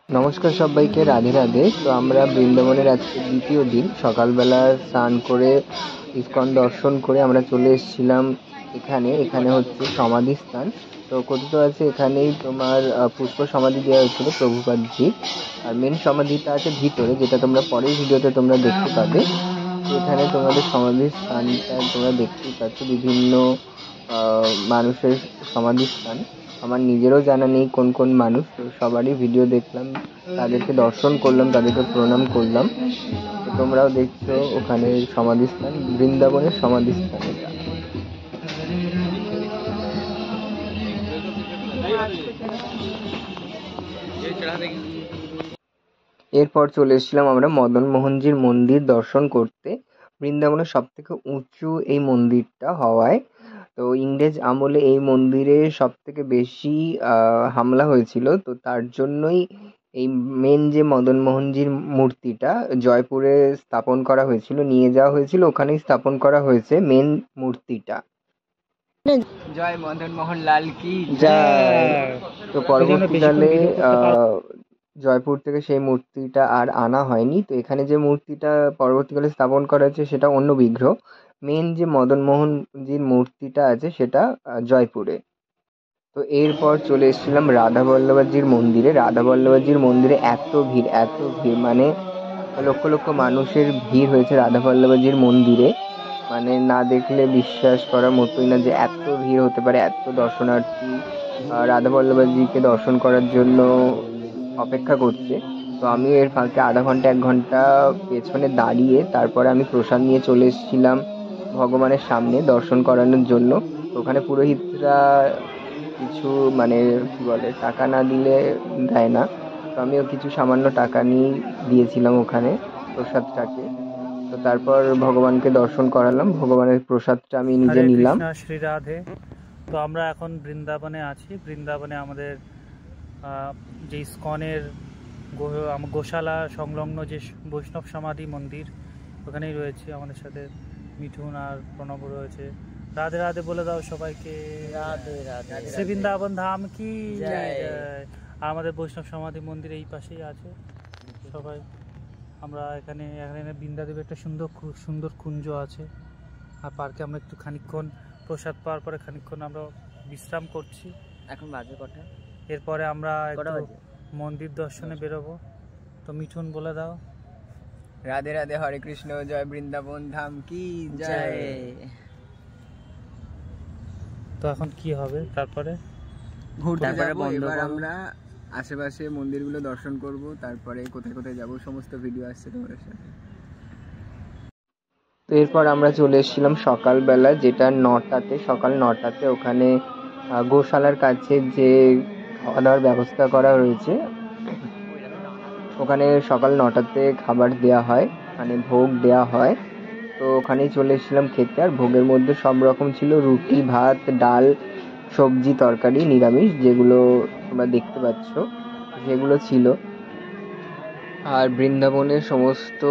নমস্কার সবাইকে, রাধে রাধে। তো আমরা বৃন্দাবনের আজকে দ্বিতীয় দিন সকালবেলা স্নান করে ইস্কন দর্শন করে আমরা চলে এসেছিলাম এখানে হচ্ছে সমাধি স্থান। তো কথিত আছে এখানেই তোমার পুষ্প সমাধি দেওয়া হয়েছিল প্রভুপাদজির। আর মেন সমাধিটা আছে ভিতরে, যেটা তোমরা পরের ভিডিওতে তোমরা দেখতে পাবে। তো এখানে তোমাদের সমাধির স্থানটা তোমরা দেখতেই পাচ্ছ, বিভিন্ন মানুষের সমাধি স্থান। আমার নিজেরও জানা নেই কোন কোন মানুষ, তো সবারই ভিডিও দেখলাম, তাদেরকে দর্শন করলাম, তাদেরকে প্রণাম করলাম। তো তোমরাও দেখছো ওখানে সমাধিস্থান, বৃন্দাবনের সমাধিস্থান এটা। এরপর চলে এসেছিলাম আমরা মদন মোহনজির মন্দির দর্শন করতে। বৃন্দাবনের সব থেকে উঁচু এই মন্দিরটা হওয়ায়, তো ইংরেজ আমলে এই মন্দিরে সব থেকে বেশি হামলা হয়েছিল। তো তার জন্যই এই মেন যে মদন মোহনজির মূর্তিটা জয়পুরে স্থাপন করা হয়েছিল, নিয়ে যাওয়া হয়েছিল, ওখানেই স্থাপন করা হয়েছে মেন মূর্তিটা। জয় মদন মোহন লাল কি জয়। তো পরবর্তীকালে জয়পুর থেকে সেই মূর্তিটা আর আনা হয়নি। তো এখানে যে মূর্তিটা পরবর্তীকালে স্থাপন করা হয়েছে সেটা অন্য বিগ্রহ। মেন যে মদন মোহনজির মূর্তিটা আছে সেটা জয়পুরে। তো এরপর চলে এসেছিলাম রাধা বল্লভাজির মন্দিরে। রাধা বল্লভাজির মন্দিরে এত ভিড়, মানে লক্ষ লক্ষ মানুষের ভিড় হয়েছে রাধা বল্লভাজির মন্দিরে। মানে না দেখলে বিশ্বাস করার মতোই না যে এত ভিড় হতে পারে, এত দর্শনার্থী রাধা বল্লভাজিকে দর্শন করার জন্য অপেক্ষা করছে। তো আমিও এর ফাঁকে আধা ঘন্টা 1 ঘন্টা পেছনে দাঁড়িয়ে তারপরে আমি প্রসাদ নিয়ে চলে এসেছিলাম ভগবানের সামনে দর্শন করানোর জন্য। তো ওখানে পুরোহিতরা কিছু মানে কি বলে, টাকা না দিলে দেয় না। তো আমিও কিছু সামান্য টাকা নিয়ে দিয়েছিলাম ওখানে প্রসাদটাকে। তো তারপর ভগবানকে দর্শন করালাম, ভগবানের প্রসাদটা আমি নিজে নিলাম। হরে কৃষ্ণ, শ্রী রাধে। তো আমরা এখন বৃন্দাবনে আছি। বৃন্দাবনে আমাদের যে ইস্কনের গোশালা সংলগ্ন যে বৈষ্ণব সমাধি মন্দির, ওখানেই রয়েছে। আমাদের সাথে মিঠুন আর প্রণব রয়েছে। রাধে রাধে বলে দাও সবাইকে। রাধে রাধে। শ্রী বৃন্দাবন ধাম কি জয়। আমাদের বৈষ্ণব সমাধি মন্দির এই পাশেই আছে। সবাই আমরা এখানে বৃন্দাদেবী একটা সুন্দর কুঞ্জ আছে। আর পার্কে আমরা একটু খানিকক্ষণ প্রসাদ পাওয়ার পরে খানিকক্ষণ আমরা বিশ্রাম করছি। এখন বাজে কটা? এরপরে আমরা একটু মন্দির দর্শনে বেরোবো। তো মিঠুন বলে দাও। রাধে রাধে, হরে কৃষ্ণ, জয় বৃন্দাবন ধাম কি জয়। তো এখন কি হবে তারপরে? ঘুরতে যাবো এবার আমরা, আশেপাশে মন্দিরগুলো দর্শন করব, তারপরে কোথায় কোথায় যাব সমস্ত ভিডিও আসছে তোমাদের সাথে। তো এরপর আমরা চলে এসেছিলাম সকালবেলা, যেটা সকাল 9টাতে ওখানে গোশালার কাছে যে খাওয়া দাওয়ার ব্যবস্থা করা রয়েছে, ওখানে সকাল 9টাতে খাবার দেওয়া হয়, মানে ভোগ দেওয়া হয়। তো ওখানেই চলে এসেছিলাম খেতে। আর ভোগের মধ্যে সব রকম ছিল, রুটি, ভাত, ডাল, সবজি, তরকারি, নিরামিষ, যেগুলো তোমরা দেখতে পাচ্ছ সেগুলো ছিল। আর বৃন্দাবনের সমস্ত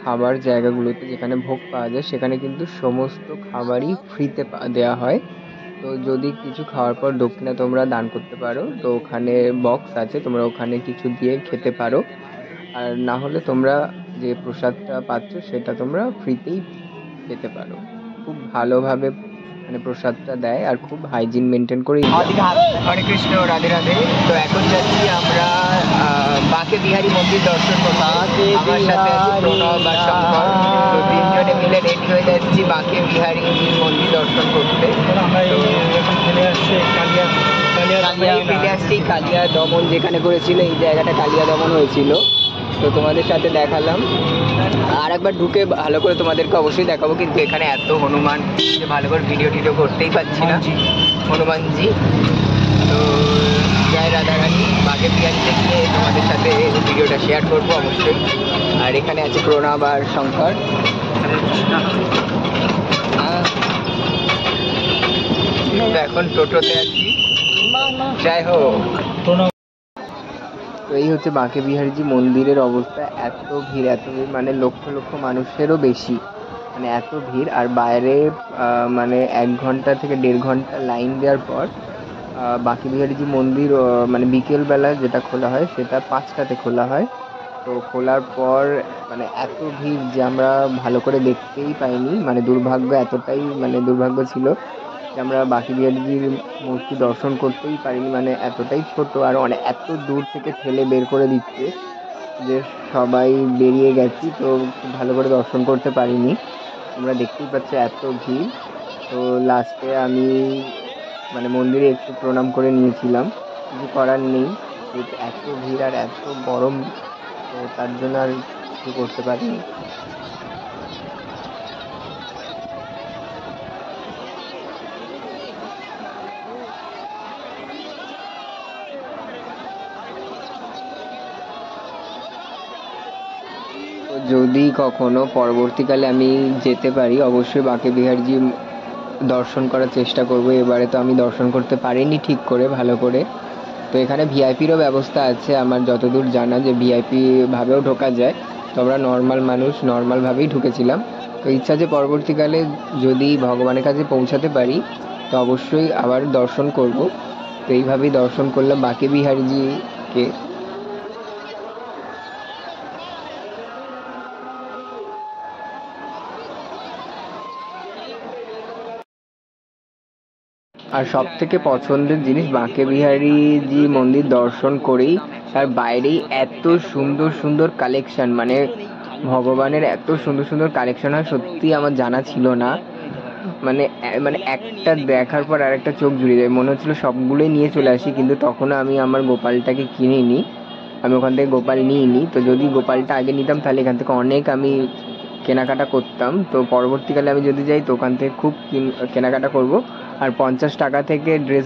খাবার জায়গাগুলোতে যেখানে ভোগ পাওয়া যায়, সেখানে কিন্তু সমস্ত খাবারই ফ্রিতে দেওয়া হয়। তো যদি কিছু খাওয়ার পর দক্ষিণা তোমরা দান করতে পারো, তো ওখানে বক্স আছে, তোমরা ওখানে কিছু দিয়ে খেতে পারো। আর না হলে তোমরা যে প্রসাদটা পাচ্ছ সেটা তোমরা ফ্রিতেই খেতে পারো। খুব ভালোভাবে মানে প্রসাদটা দেয়, আর খুব হাইজিন মেনটেন করে। হরে কৃষ্ণ, রাধে রাধে। তো এখন যাচ্ছি আমরা বাঁকে বিহারী মন্দির দর্শন করবো। আমার সাথে প্রণব আর শঙ্কর, তো 3জনে মিলে রেডি হয়ে যাচ্ছি বাঁকে বিহারী মন্দির দর্শন করতে। ফিরে আসছি কালিয়া দমন যেখানে করেছিল, এই জায়গাটা কালিয়া দমন হয়েছিল। তো তোমাদের সাথে দেখালাম, আর একবার ঢুকে ভালো করে তোমাদেরকে অবশ্যই দেখাবো। কিন্তু এখানে এত হনুমান যে ভালো করে ভিডিও করতেই পারছি না। হনুমানজি। তো জয় রাধারানী। বাঁকে বিহারীতে গিয়ে তোমাদের সাথে ভিডিওটা শেয়ার করবো অবশ্যই। আর এখানে আছে প্রণব আর শঙ্কর। এখন টোটোতে আছি। জয় হোক। তো এই হচ্ছে বাঁকে বিহারীজি মন্দিরের অবস্থা। এত ভিড়, মানে লক্ষ লক্ষ মানুষেরও বেশি, মানে এত ভিড়। আর বাইরে মানে 1 ঘন্টা থেকে 1.5 ঘন্টা লাইন দেওয়ার পর বাঁকে বিহারীজি মন্দির মানে বিকেলবেলা যেটা খোলা হয় সেটা 5টাতে খোলা হয়। তো খোলার পর মানে এত ভিড় যে আমরা ভালো করে দেখতেই পাইনি, মানে দুর্ভাগ্য, এতটাই মানে দুর্ভাগ্য ছিল যে আমরা বাঁকে বিহারীজির মূর্তি দর্শন করতেই পারিনি। মানে এতটাই ছোট আর অনেক এত দূর থেকে ঠেলে বের করে দিচ্ছে যে সবাই বেরিয়ে গেছি, তো খুব ভালো করে দর্শন করতে পারিনি। তোমরা দেখতেই পাচ্ছ এত ভিড়। তো লাস্টে আমি মানে মন্দিরে একটু প্রণাম করে নিয়েছিলাম, কিছু করার নেই, যেহেতু এত ভিড় আর এত গরম, তো তার জন্য আর কিছু করতে পারিনি। তো যদি কখনো পরবর্তীকালে আমি যেতে পারি, অবশ্যই বাঁকে বিহারীজি দর্শন করার চেষ্টা করব। এবারে তো আমি দর্শন করতে পারিনি ঠিক করে ভালো করে। তো এখানে ভিআইপিরও ব্যবস্থা আছে আমার যতদূর জানা, যে ভিআইপি ভাবেও ঢোকা যায়। তো আমরা নর্মাল মানুষ, নর্মালভাবেই ঢুকেছিলাম। তো ইচ্ছা যে পরবর্তীকালে যদি ভগবানের কাছে পৌঁছাতে পারি তো অবশ্যই আবার দর্শন করব। তো এইভাবেই দর্শন করলাম বাঁকে বিহারীজিকে। আর সব থেকে পছন্দের জিনিস বাঁকে বিহারীজি মন্দির দর্শন করেই তার বাইরেই এত সুন্দর সুন্দর কালেকশন, মানে ভগবানের এত সুন্দর সুন্দর কালেকশন হয়, সত্যি আমার জানা ছিল না। মানে মানে একটা দেখার পর আর একটা চোখ জুড়িয়ে যায়, মনে হচ্ছিল সবগুলোই নিয়ে চলে আসি, কিন্তু তখনও আমি আমার গোপালটাকে কিনিনি, আমি ওখান থেকে গোপাল নিইনি। তো যদি গোপালটা আগে নিতাম তাহলে এখান থেকে অনেক আমি কেনাকাটা করতাম। তো পরবর্তীকালে আমি যদি যাই তো ওখান থেকে খুব কেনাকাটা করব। আর 50 টাকা থেকে ড্রেস